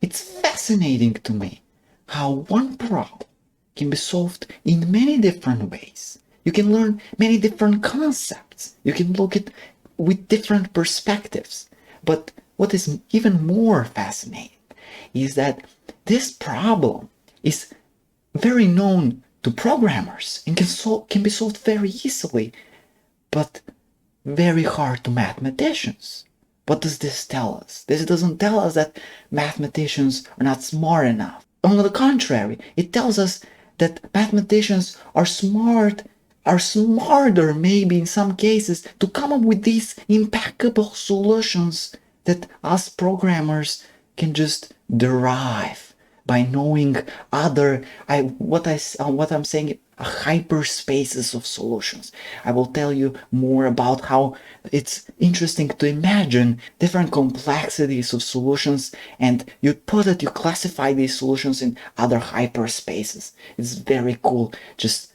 It's fascinating to me how one problem can be solved in many different ways. You can learn many different concepts. You can look at with different perspectives. But what is even more fascinating is that this problem is very known to programmers and can be solved very easily, but very hard to mathematicians. What does this tell us? This doesn't tell us that mathematicians are not smart enough. On the contrary, it tells us that mathematicians are smarter maybe in some cases to come up with these impeccable solutions that us programmers can just derive by knowing what I'm saying, hyperspaces of solutions. I will tell you more about how it's interesting to imagine different complexities of solutions, and you classify these solutions in other hyperspaces. It's very cool. Just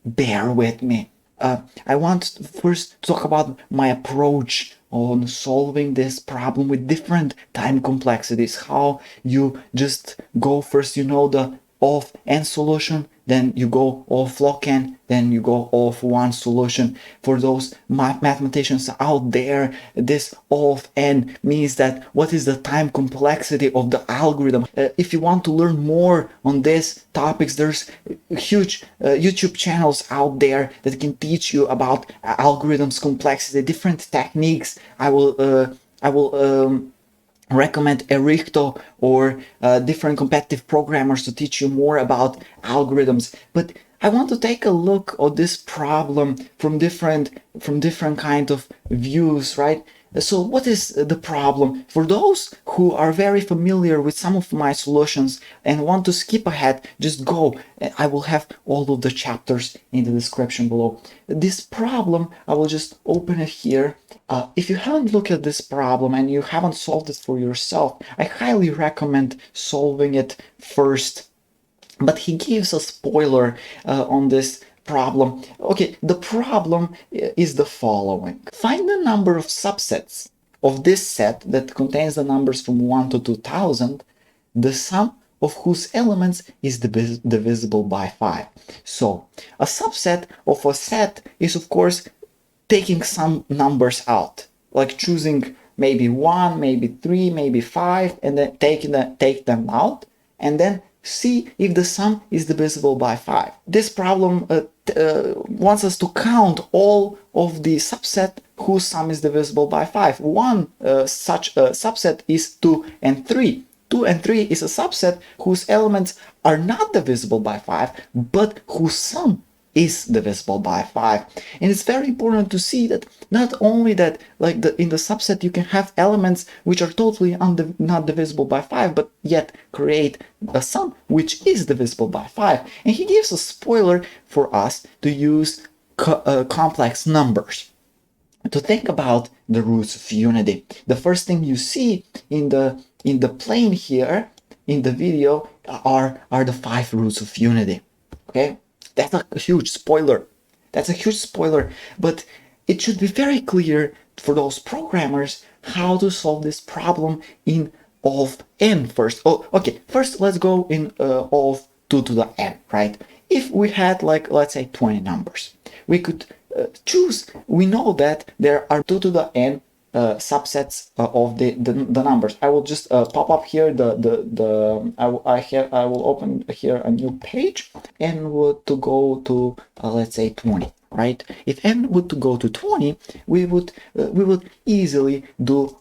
bear with me. I want to first talk about my approach on solving this problem with different time complexities. How you just go first, the of n solution, then you go of log n, then you go of one solution. For those mathematicians out there, this of n means that what is the time complexity of the algorithm. If you want to learn more on these topics, there's huge YouTube channels out there that can teach you about algorithms complexity, different techniques. I will recommend Errichto or different competitive programmers to teach you more about algorithms. But I want to take a look at this problem from different kind of views, right? So what is the problem? For those who are very familiar with some of my solutions and want to skip ahead, just go. I will have all of the chapters in the description below. This problem, I will just open it here. If you haven't looked at this problem and you haven't solved it for yourself, I highly recommend solving it first. But he gives a spoiler on this problem. Okay, the problem is the following. Find the number of subsets of this set that contains the numbers from 1 to 2000, the sum of whose elements is divisible by 5. So, a subset of a set is, of course, taking some numbers out, like choosing maybe 1, maybe 3, maybe 5, and then take them out, and then see if the sum is divisible by 5. This problem wants us to count all of the subset whose sum is divisible by 5. One such subset is 2 and 3. 2 and 3 is a subset whose elements are not divisible by 5, but whose sum is divisible by 5. And it's very important to see that not only that, like in the subset you can have elements which are totally not divisible by 5, but yet create a sum which is divisible by 5. And he gives a spoiler for us to use complex numbers to think about the roots of unity. The first thing you see in the plane here in the video are the 5 roots of unity. Okay? That's a huge spoiler. That's a huge spoiler. But it should be very clear for those programmers how to solve this problem in of n first. Oh, okay. First, let's go in of 2 to the n, right? If we had, like, let's say 20 numbers, we could choose. We know that there are 2 to the n subsets of the numbers. I will just pop up here I will open here a new page and to go to let's say 20, right? If n would to go to 20, we would easily do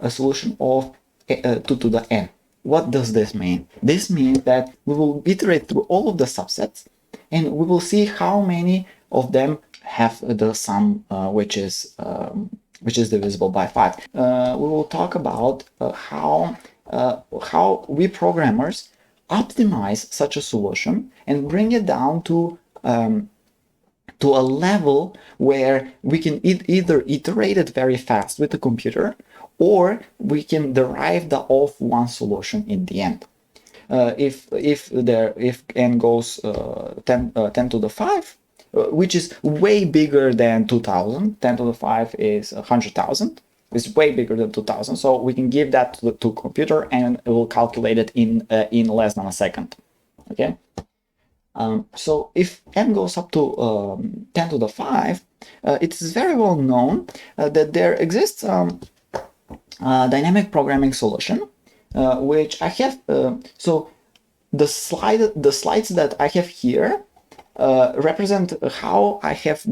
a solution of 2 to the n. What does this mean? This means that we will iterate through all of the subsets and we will see how many of them have the sum which is divisible by 5. We will talk about how we programmers optimize such a solution and bring it down to a level where we can either iterate it very fast with the computer, or we can derive the of one solution in the end. If n goes 10 to the 5, which is way bigger than 2000. 10 to the 5 is 100,000. It's way bigger than 2000. So we can give that to computer and it will calculate it in less than a second. Okay. So if n goes up to 10 to the 5, it is very well known that there exists dynamic programming solution, which I have. So the slides that I have here represent how I have.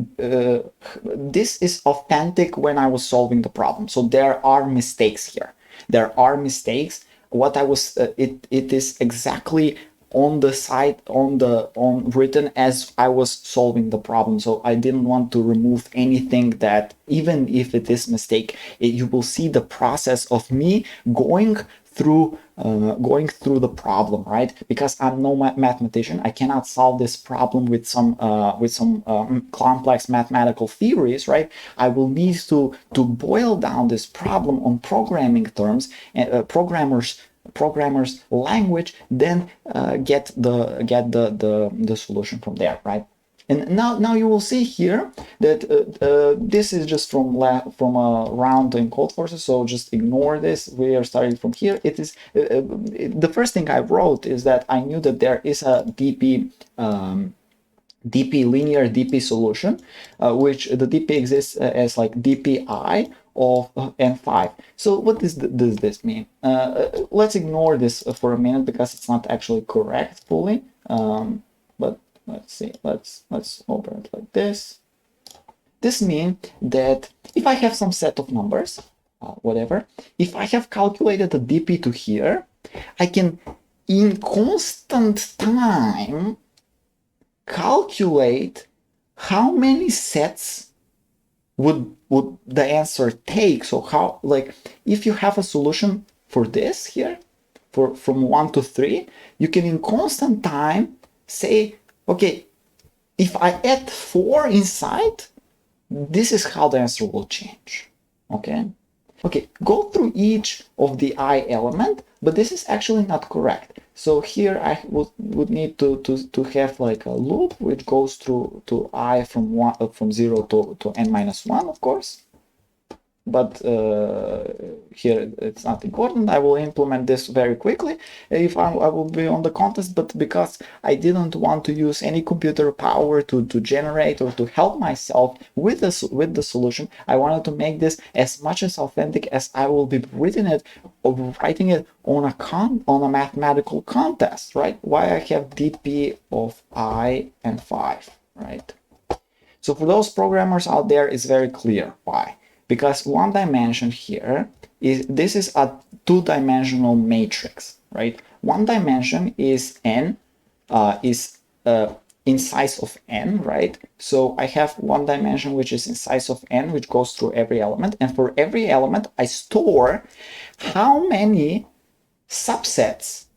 This is authentic when I was solving the problem. So there are mistakes here. There are mistakes. What I was, it is exactly on the side on written as I was solving the problem. So I didn't want to remove anything that, even if it is mistake, you will see the process of me going through the problem, right? Because I'm no mathematician, I cannot solve this problem with some complex mathematical theories, right? I will need to boil down this problem on programming terms and programmers language, then get the solution from there, right? And now you will see here that this is just from a round in code forces, so just ignore this. We are starting from here. It is the first thing I wrote is that I knew that there is a DP linear DP solution, which the DP exists as like DPI of n5. So what does this mean? Let's ignore this for a minute because it's not actually correct fully. But let's see. Let's open it like this. This means that if I have some set of numbers, whatever, if I have calculated the DP to here, I can in constant time calculate how many sets would the answer take. So how, like, if you have a solution for this here, from 1 to 3, you can in constant time say, okay, if I add 4 inside, this is how the answer will change. Okay, go through each of the I element, but this is actually not correct. So here I would need to have like a loop which goes through to I from 0 to n minus 1, of course. But here it's not important. I will implement this very quickly if I will be on the contest, but because I didn't want to use any computer power to generate or to help myself with the solution, I wanted to make this as much as authentic as I will be writing it on a mathematical contest, right? Why I have DP of I and 5, right? So for those programmers out there, it's very clear why. Because one dimension here this is a two-dimensional matrix, right? One dimension is n, in size of n, right? So I have one dimension which is in size of n, which goes through every element, and for every element I store how many subsets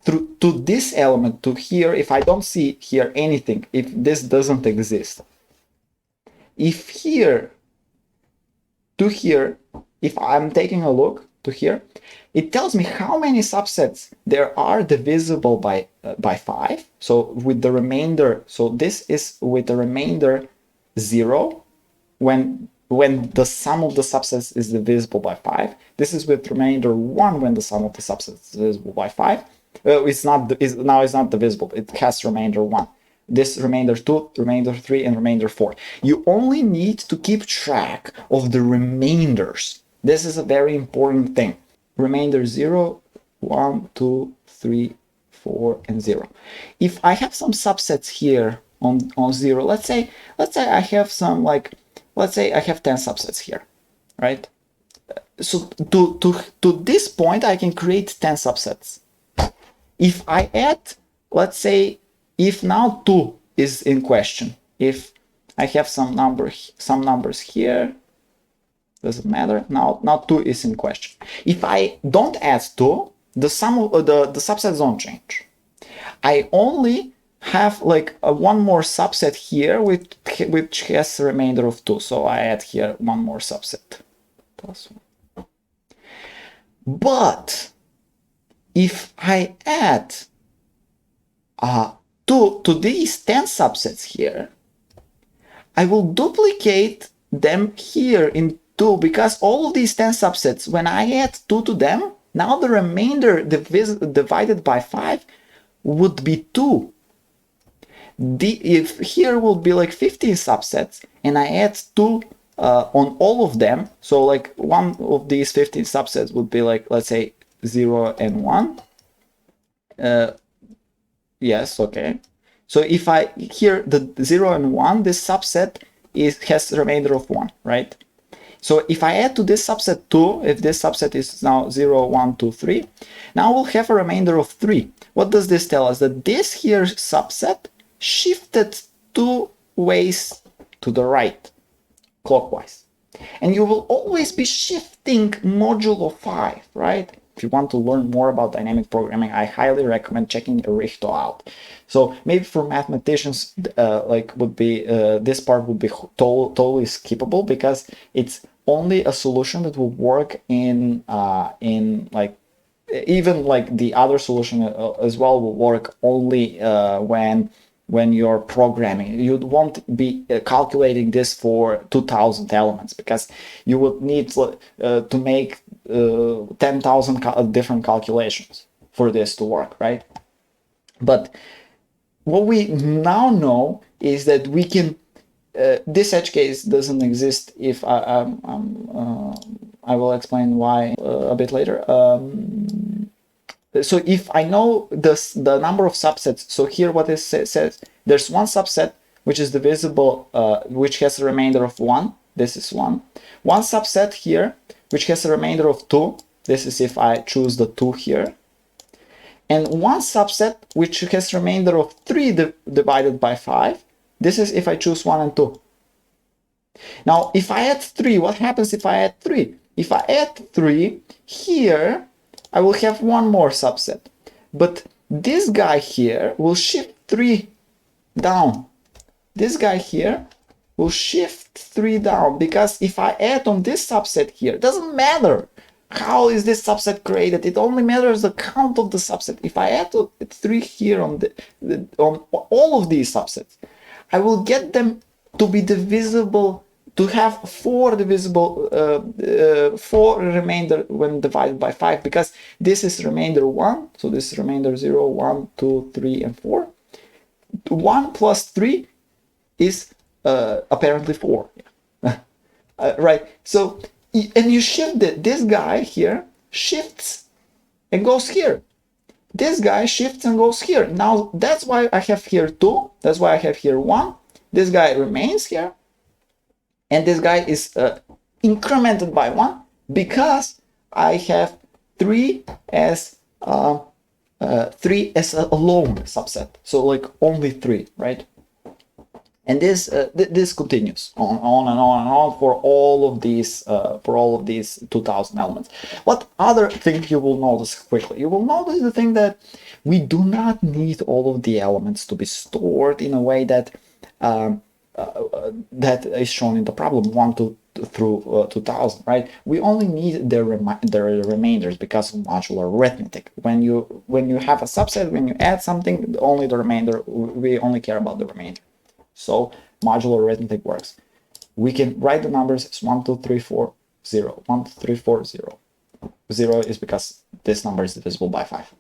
to this element to here. If I don't see here anything, if this doesn't exist, if here to here, if I'm taking a look to here, it tells me how many subsets there are divisible by 5. So with the remainder, so this is with the remainder 0 when the sum of the subsets is divisible by 5. This is with remainder 1 when the sum of the subsets is divisible by 5. Now it's not divisible. It has remainder 1. This remainder 2, remainder 3, and remainder 4. You only need to keep track of the remainders. This is a very important thing. Remainder 0, 1, 2, 3, 4, and 0. If I have some subsets here on 0, let's say I have some, like, let's say I have 10 subsets here, right? So to this point, I can create 10 subsets. If I add, let's say, if now 2 is in question, if I have some numbers here, doesn't matter. Now 2 is in question. If I don't add 2, the sum of the subsets don't change. I only have like one more subset here which has a remainder of 2. So I add here one more subset. +1. But if I add to these 10 subsets here, I will duplicate them here in 2 because all of these 10 subsets, when I add 2 to them, now the remainder divided by 5 would be 2. If here will be like 15 subsets and I add 2 on all of them, so like one of these 15 subsets would be like, let's say 0 and 1. Yes, okay. So if I here the 0 and 1, this subset has a remainder of 1, right? So if I add to this subset 2, if this subset is now 0, 1, 2, 3, now we'll have a remainder of 3. What does this tell us? That this here subset shifted 2 ways to the right, clockwise. And you will always be shifting modulo 5, right? If you want to learn more about dynamic programming, I highly recommend checking Errichto out. So maybe for mathematicians, this part would be totally skippable because it's only a solution that will work in like even like the other solution as well will work only when you're programming. You won't be calculating this for 2000 elements because you would need to make 10,000 different calculations for this to work, right? But what we now know is that we can this edge case doesn't exist if I will explain why a bit later. So if I know the number of subsets, so here what it says, there's one subset which is divisible, which has a remainder of 1. This is 1. One subset here which has a remainder of 2. This is if I choose the 2 here. And one subset which has a remainder of 3 divided by 5. This is if I choose 1 and 2. Now, if I add 3, what happens if I add 3? If I add 3, here I will have one more subset. But this guy here will shift 3 down. This guy here will shift 3 down because if I add on this subset here, it doesn't matter how is this subset created. It only matters the count of the subset. If I add 3 here on all of these subsets, I will get them to be divisible, to have 4 divisible, 4 remainder when divided by 5, because this is remainder 1, so this is remainder 0, 1, 2, 3, and 4. 1 plus 3 is apparently 4. Right, so, and you shift it. This guy here shifts and goes here. This guy shifts and goes here. Now, that's why I have here 2. That's why I have here 1. This guy remains here. And this guy is incremented by 1 because I have 3 as a lone subset. So like only 3, right? And this continues on and on and on for all of these 2000 elements. What other thing you will notice quickly? You will notice the thing that we do not need all of the elements to be stored in a way that that is shown in the problem 1 through 2000, right? We only need the remainders because of modular arithmetic. When you have a subset, when you add something, only the remainder. We only care about the remainder. So modular arithmetic works. We can write the numbers as 1, 2, 3, 4, 0. 1, 2, 3, 4, 0. 0 is because this number is divisible by 5.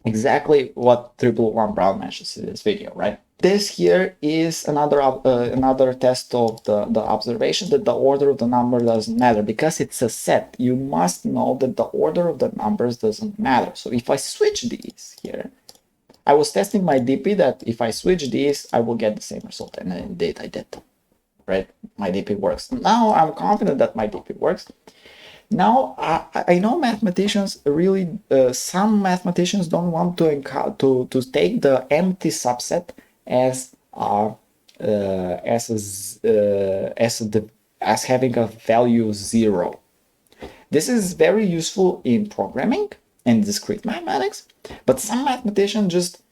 Exactly what 3blue1brown's mentions in this video, right? This here is another test of the observation that the order of the number doesn't matter. Because it's a set, you must know that the order of the numbers doesn't matter. So if I switch these here, I was testing my DP that if I switch these, I will get the same result, and indeed I did, right? My DP works. Now I'm confident that my DP works. Now I know mathematicians really, some mathematicians don't want to take the empty subset as having a value 0. This is very useful in programming and discrete mathematics, but some mathematicians just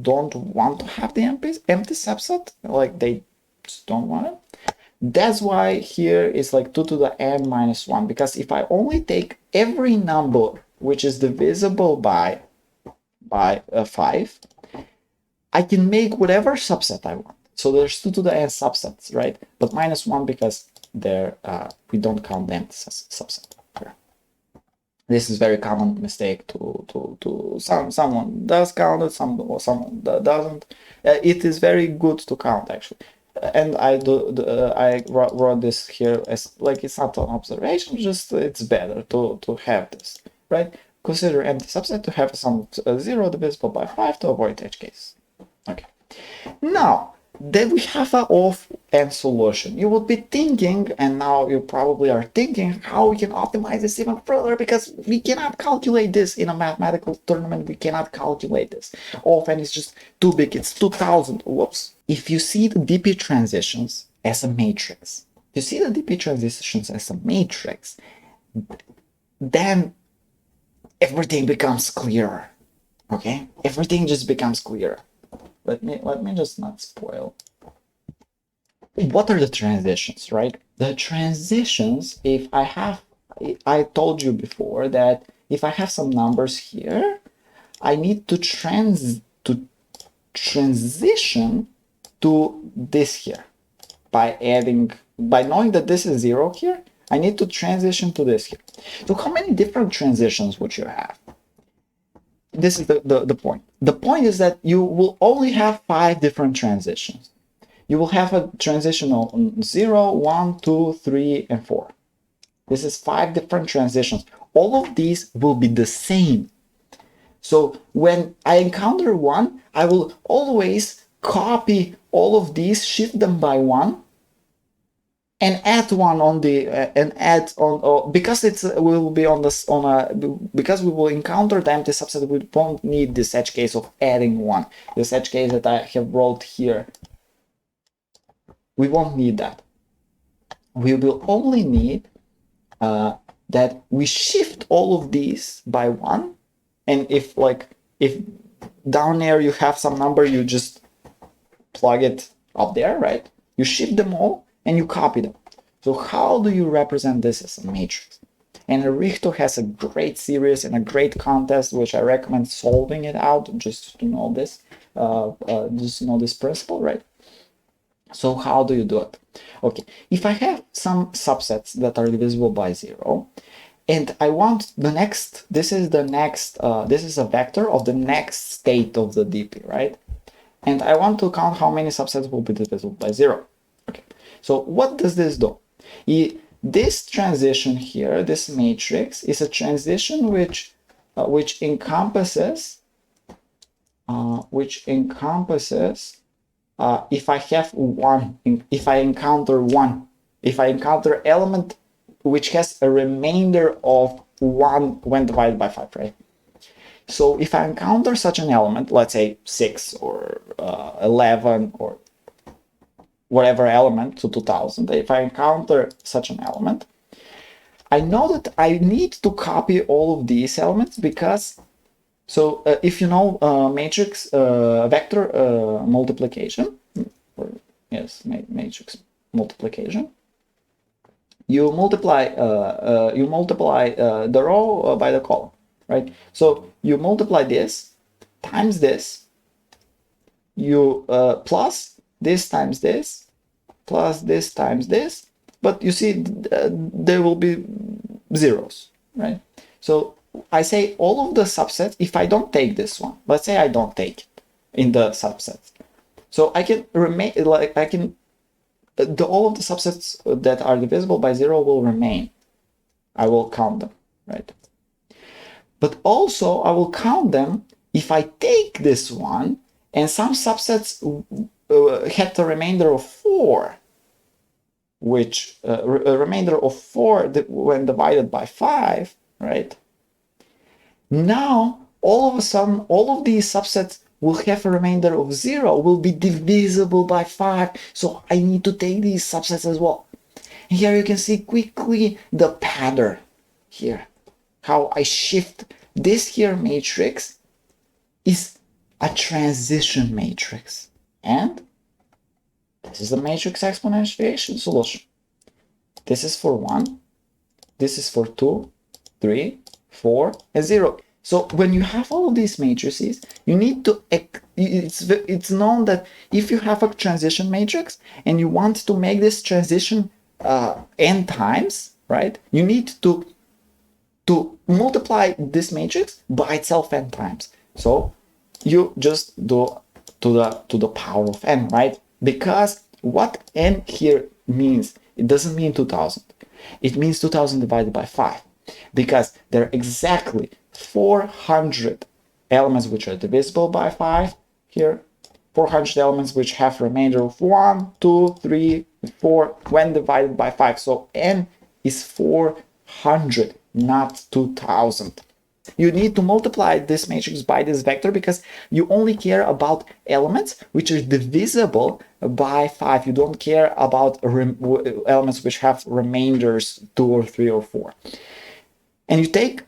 don't want to have the empty subset, like they just don't want it. That's why here it's like 2 to the n minus 1, because if I only take every number which is divisible by 5, I can make whatever subset I want. So there's 2 to the n subsets, right? But minus 1 because there, we don't count the empty subset here. This is very common mistake to someone does count it, someone doesn't. It is very good to count actually, and I wrote this here as like it's not an observation, just it's better to have this, right? Consider empty subset to have a sum of 0 divisible by 5 to avoid edge cases. Okay. Now, then we have an off-end solution. You would be thinking, and now you probably are thinking, how we can optimize this even further, because we cannot calculate this in a mathematical tournament. We cannot calculate this. Off-end is just too big. It's 2000. Whoops. If you see the DP transitions as a matrix, then everything becomes clearer. Okay? Everything just becomes clearer. Let me just not spoil. What are the transitions, right? The transitions, if I told you before that if I have some numbers here, I need to transition to this here by knowing that this is 0 here, I need to transition to this here. So how many different transitions would you have? This is the point. The point is that you will only have 5 different transitions. You will have a transition on 0, 1, 2, 3, and 4. This is 5 different transitions. All of these will be the same. So when I encounter one, I will always copy all of these, shift them by 1, and add one on the because it will be on this because we will encounter the empty subset. We won't need this edge case of adding 1. This edge case that I have wrote here, we won't need that. We will only need that we shift all of these by 1, and if down there you have some number, you just plug it up there, right? You shift them all and you copy them. So how do you represent this as a matrix? And Errichto has a great series and a great contest, which I recommend solving it out just to know this, just to know this principle, right? So how do you do it? Okay, if I have some subsets that are divisible by 0, and I want the next, this is a vector of the next state of the DP, right? And I want to count how many subsets will be divisible by 0. Okay, so what does this do? This transition here, this matrix, is a transition which encompasses if I have one, if I encounter element which has a remainder of 1 when divided by 5, right? So if I encounter such an element, let's say 6 or 11 or whatever element to 2000, if I encounter such an element, I know that I need to copy all of these elements because, so if you know matrix vector multiplication, matrix multiplication, you multiply the row by the column, right? So you multiply this times this, you plus this times this, plus this times this, but you see there will be zeros, right? So I say all of the subsets, if I don't take this one, let's say I don't take it in the subsets, so I can remain, all of the subsets that are divisible by 0 will remain. I will count them, right? But also I will count them if I take this one and some subsets had a remainder of 4, which a remainder of 4 when divided by 5, right? Now all of a sudden all of these subsets will have a remainder of 0, will be divisible by 5, so I need to take these subsets as well. And here you can see quickly the pattern here, how I shift this here matrix is a transition matrix, and this is the matrix exponentiation solution. This is for 1, this is for 2, 3, 4, and 0. So when you have all of these matrices, you need to, it's known that if you have a transition matrix and you want to make this transition n times, right, you need to multiply this matrix by itself n times. So you just do to the power of n, right? Because what n here means, it doesn't mean 2000. It means 2000 divided by 5, because there are exactly 400 elements which are divisible by 5 here, 400 elements which have remainder of 1, 2, 3, 4 when divided by 5. So n is 400, not 2000. You need to multiply this matrix by this vector because you only care about elements which are divisible by 5. You don't care about elements which have remainders 2 or 3 or 4. And you take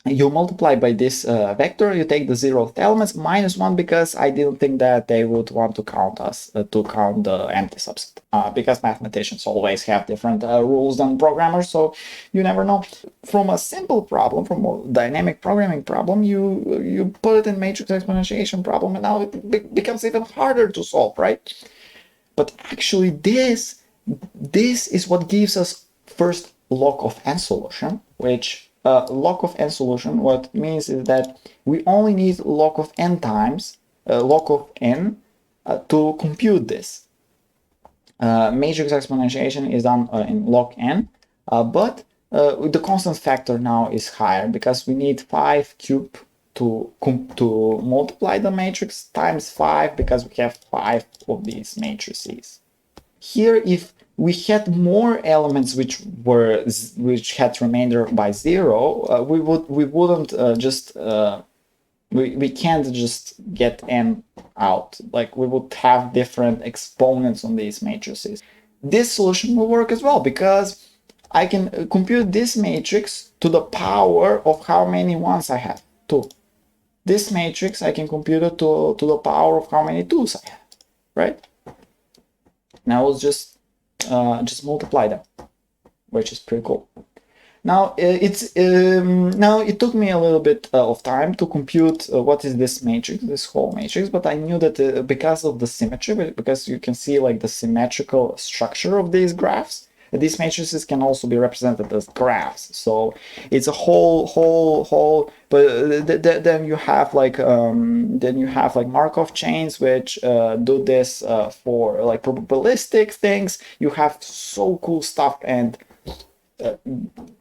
you multiply by this vector, you take the 0th elements minus 1, because I didn't think that they would want to count the empty subset, because mathematicians always have different rules than programmers, so you never know. From a simple problem, from a dynamic programming problem, you put it in matrix exponentiation problem, and now it becomes even harder to solve, right? But actually this is what gives us first log of n solution, which log of n solution, what means is that we only need log of n times log of n to compute this. Matrix exponentiation is done in log n, but the constant factor now is higher because we need 5 cubed to multiply the matrix times 5, because we have 5 of these matrices. Here, if we had more elements which had remainder by 0, we can't just get n out. Like, we would have different exponents on these matrices. This solution will work as well, because I can compute this matrix to the power of how many ones I have, 2. This matrix I can compute it to the power of how many 2s I have, right? Now we'll just multiply them, which is pretty cool. Now it took me a little bit of time to compute what is this matrix, this whole matrix, but I knew that because of the symmetry, because you can see like the symmetrical structure of these graphs, these matrices can also be represented as graphs. So it's a whole, but then you have like Markov chains which do this for like probabilistic things. You have so cool stuff, and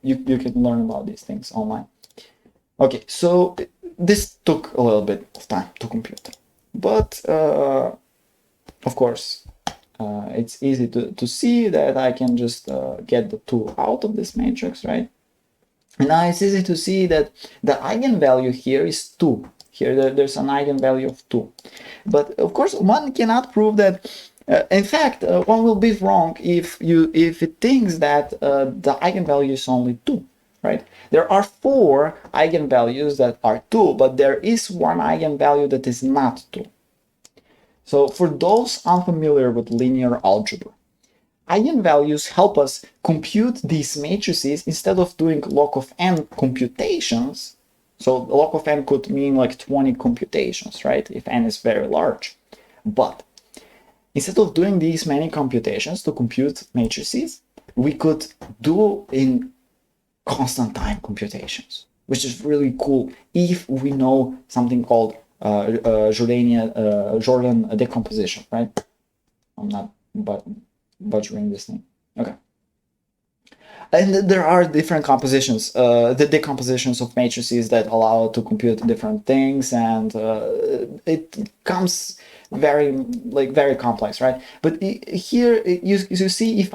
you can learn about these things online. Okay, so this took a little bit of time to compute, but of course it's easy to see that I can just get the 2 out of this matrix, right? And now it's easy to see that the eigenvalue here is 2. Here there's an eigenvalue of 2. But of course, one cannot prove that. In fact, one will be wrong if it thinks that the eigenvalue is only 2, right? There are 4 eigenvalues that are 2, but there is one eigenvalue that is not 2. So for those unfamiliar with linear algebra, eigenvalues help us compute these matrices instead of doing log of n computations. So log of n could mean like 20 computations, right? If n is very large. But instead of doing these many computations to compute matrices, we could do in constant time computations, which is really cool if we know something called Jordan decomposition, right? I'm not butchering this name. Okay. And there are different compositions, the decompositions of matrices that allow to compute different things, and it comes very complex, right? But here you see, if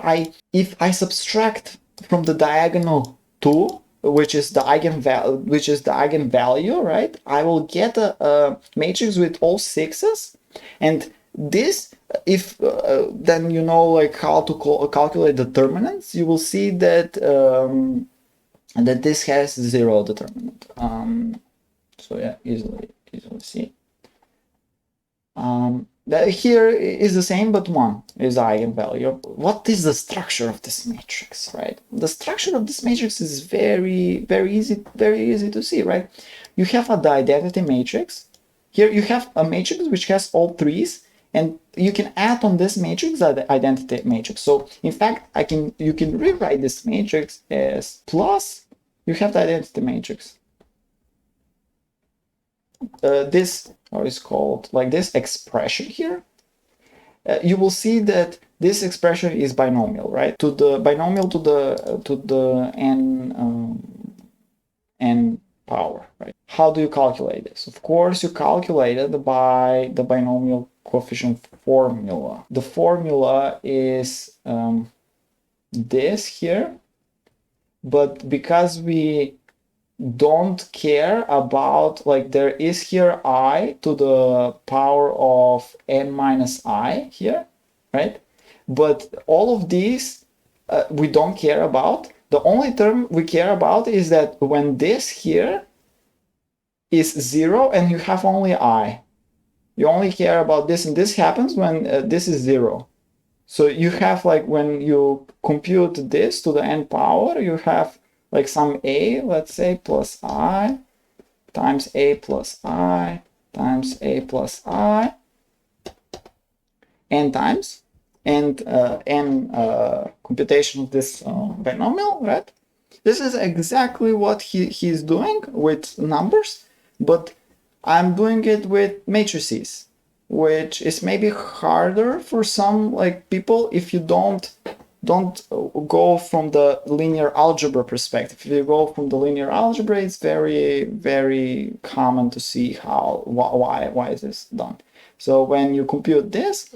I subtract from the diagonal 2, which is the eigenvalue, right? I will get a matrix with all 6s, and this, if then you know like how to calculate determinants, you will see that that this has 0 determinant. So yeah, easily see. Here is the same, but 1 is the eigenvalue. What is the structure of this matrix, right? The structure of this matrix is very easy to see, right? You have the identity matrix. Here you have a matrix which has all 3s, and you can add on this matrix the identity matrix. So in fact, you can rewrite this matrix as plus, you have the identity matrix. This, or is called like this expression here. You will see that this expression is binomial, right? To the binomial to the n power, right? How do you calculate this? Of course, you calculate it by the binomial coefficient formula. The formula is this here, but because we don't care about, like, there is here I to the power of n minus I here, right? But all of these we don't care about. The only term we care about is that when this here is 0 and you have only I, you only care about this, and this happens when this is 0. So you have, like, when you compute this to the n power, you have like some a, let's say, plus I times a plus I times a plus I n times, and n computation of this binomial, right? This is exactly what he's doing with numbers, but I'm doing it with matrices, which is maybe harder for some, like, people if you don't go from the linear algebra perspective. If you go from the linear algebra, it's very, very common to see why is this done. So when you compute this,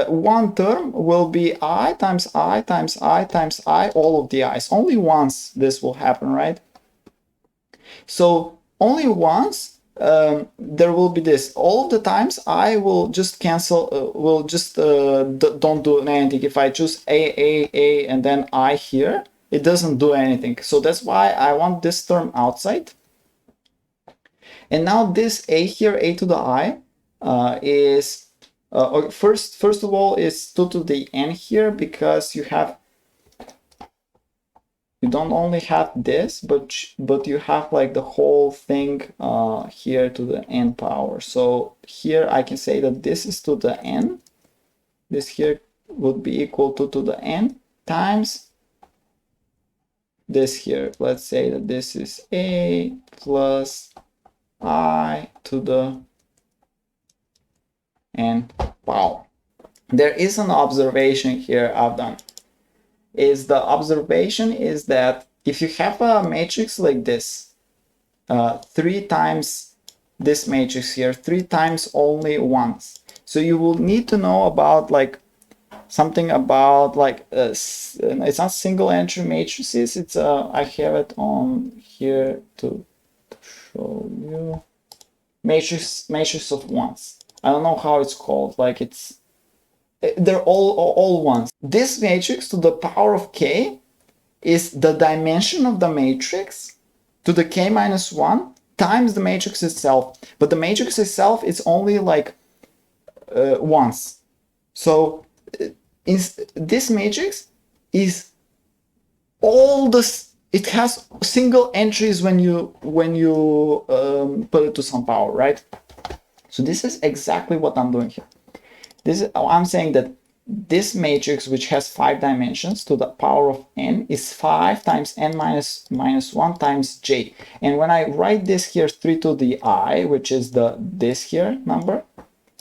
one term will be I times I times I times I, all of the i's. Only once this will happen, right? So only once there will be this. All of the times I will just cancel, don't do anything. If I choose a, and then I here, it doesn't do anything. So that's why I want this term outside. And now this a here, a to the I, is first of all is 2 to the n here, because you don't only have this, but you have, like, the whole thing here to the n power. So here I can say that this is to the n. This here would be equal to the n times this here. Let's say that this is a plus I to the n power. There is an observation here I've done. The observation is that if you have a matrix like this, 3 times this matrix here, 3 times only once. So you will need to know about, like, something about, like, it's not single entry matrices. It's I have it on here to show you. Matrix of ones. I don't know how it's called. Like, they're all ones. This matrix to the power of k is the dimension of the matrix to the k minus 1 times the matrix itself. But the matrix itself is only, like, once. So this matrix is all this. It has single entries when you put it to some power, right? So this is exactly what I'm doing here. I'm saying that this matrix, which has 5 dimensions to the power of n, is 5 times n minus 1 times j. And when I write this here, 3 to the I, which is this here number,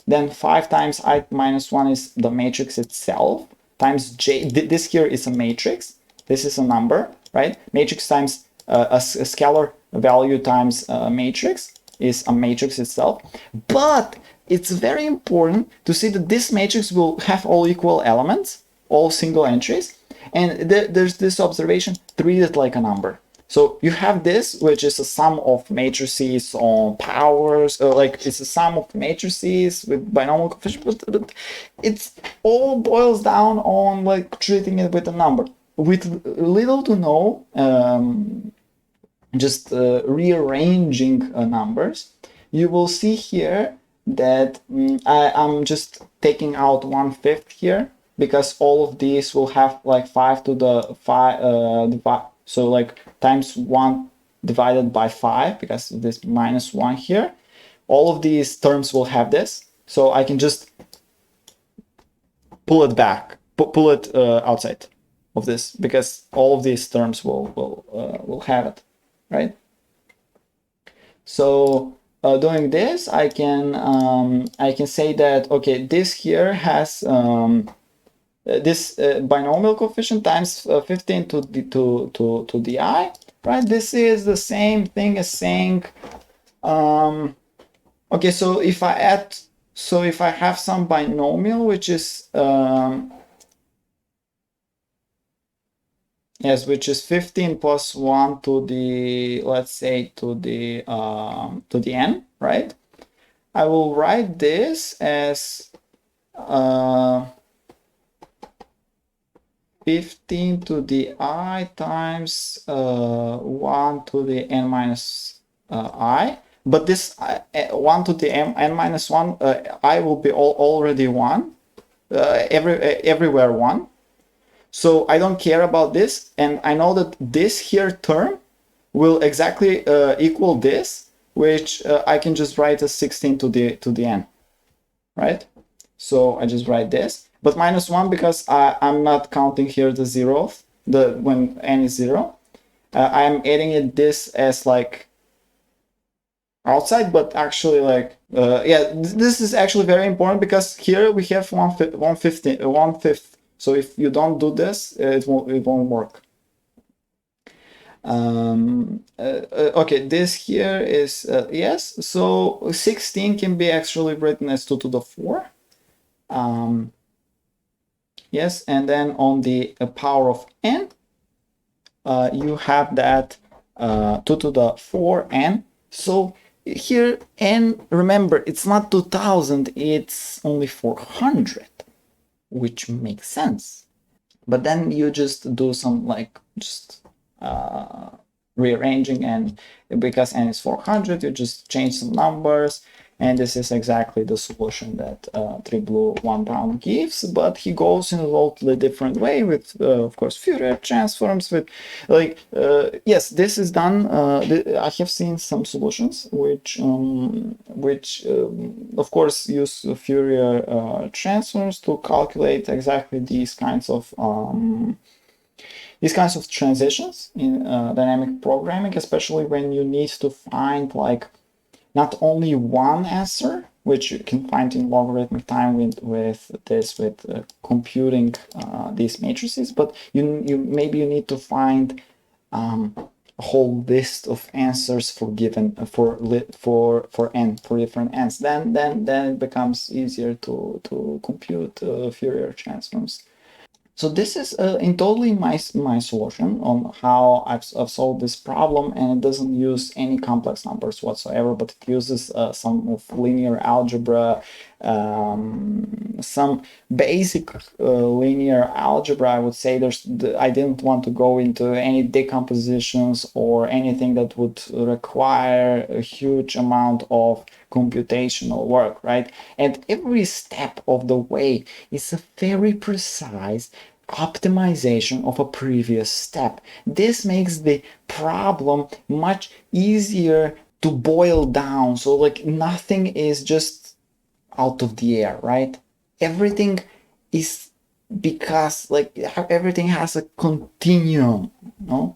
then 5 times I minus 1 is the matrix itself, times j. This here is a matrix. This is a number, right? Matrix times a scalar value times a matrix is a matrix itself. But it's very important to see that this matrix will have all equal elements, all single entries, and there's this observation: treat it like a number. So you have this, which is a sum of matrices on powers, like, it's a sum of matrices with binomial coefficient, but it's all boils down on, like, treating it with a number, with little to no just rearranging numbers. You will see here that I'm just taking out 1/5 here, because all of these will have, like, 5 to the 5 so, like, times 1 divided by 5, because of this minus 1 here. All of these terms will have this, so I can just pull it back, pull it outside of this, because all of these terms will have it, right? So doing this, I can say that, okay, this here has this binomial coefficient times 15 to the I, right? This is the same thing as saying, okay, so if I have some binomial which is yes, which is 15 plus 1 to the, let's say, to the n, right? I will write this as 15 to the I times 1 to the n minus I. But this 1 to the n minus 1, I will be already 1, everywhere 1. So I don't care about this, and I know that this here term will exactly equal this, which I can just write as 16 to the n, right? So I just write this, but minus 1 because I'm not counting here the zeroth, when n is 0. I'm adding it this as like outside, but actually like yeah, this is actually very important because here we have 1/5. So if you don't do this, it won't work. Okay, this here is yes. So 16 can be actually written as 2 to the 4. Yes, and then on the power of n, you have that 2 to the 4n. So here n, remember, it's not 2000, it's only 400, which makes sense. But then you just do some like just rearranging, and because n is 400, you just change some numbers, and this is exactly the solution that 3blue1brown gives, but he goes in a totally different way with of course Fourier transforms, with like yes, this is done. I have seen some solutions which of course use Fourier transforms to calculate exactly these kinds of transitions in dynamic programming, especially when you need to find like not only one answer, which you can find in logarithmic time with computing these matrices, but maybe you need to find a whole list of answers for given for different n's. Then it becomes easier to compute Fourier transforms. So this is in totally my solution on how I've solved this problem, and it doesn't use any complex numbers whatsoever, but it uses some of linear algebra, some basic linear algebra. I would say I didn't want to go into any decompositions or anything that would require a huge amount of computational work, right? And every step of the way is a very precise optimization of a previous step. This makes the problem much easier to boil down. So like nothing is just out of the air, right? Everything is, because like everything has a continuum, no?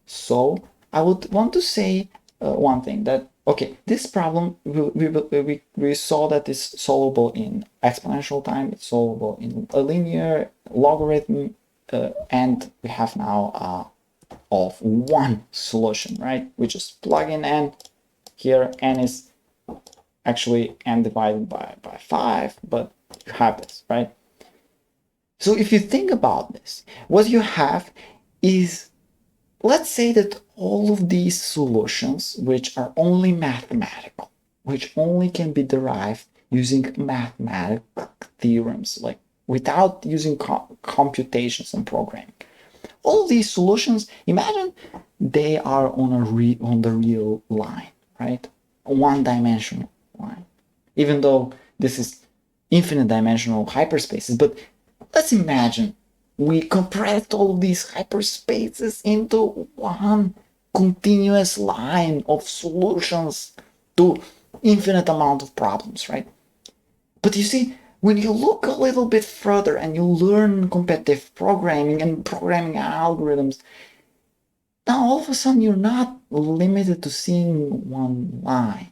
So I would want to say one thing, that okay, this problem we saw that is solvable in exponential time, it's solvable in a linear logarithm, and we have now of one solution, right? We just plug in n. Here n is actually n divided by 5, but you have this, right? So if you think about this, what you have is, let's say that all of these solutions, which are only mathematical, which only can be derived using mathematical theorems, like without using computations and programming. All these solutions, imagine they are on the real line, right? A one-dimensional line. Even though this is infinite dimensional hyperspaces, but let's imagine we compressed all of these hyperspaces into one continuous line of solutions to infinite amount of problems, right? But you see, when you look a little bit further and you learn competitive programming and programming algorithms, now all of a sudden you're not limited to seeing one line.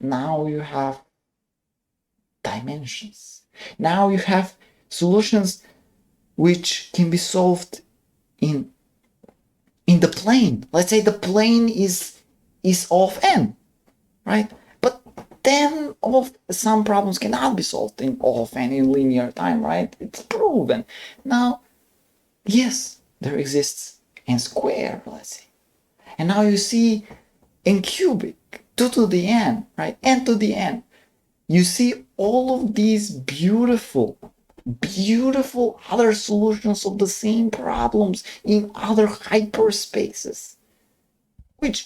Now you have dimensions. Now you have solutions which can be solved in the plane. Let's say the plane is of n, right? But then some problems cannot be solved in of n in linear time, right? It's proven. Now, yes, there exists n squared, let's say. And now you see in cubic, 2 to the n, right? N to the n. You see all of these beautiful other solutions of the same problems in other hyperspaces, which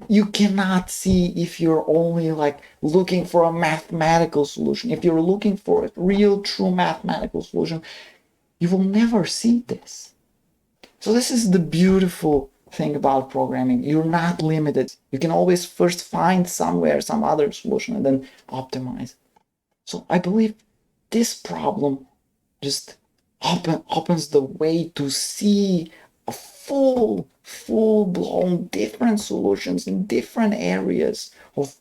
you cannot see if you're only like looking for a mathematical solution. If you're looking for a real true mathematical solution, you will never see this. So this is the beautiful thing about programming. You're not limited. You can always first find somewhere some other solution and then optimize. So I believe this problem just opens the way to see a full-blown different solutions in different areas of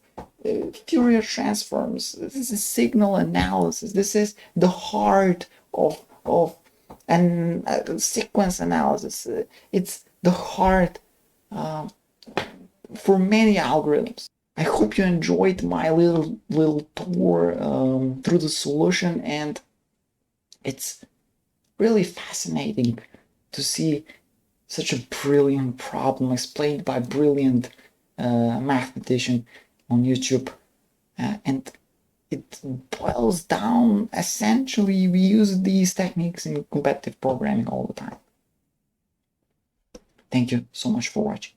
Fourier transforms. This is signal analysis. This is the heart of and sequence analysis. It's the heart for many algorithms. I hope you enjoyed my little tour through the solution, and it's really fascinating to see such a brilliant problem explained by a brilliant mathematician on YouTube, and it boils down, essentially, we use these techniques in competitive programming all the time. Thank you so much for watching.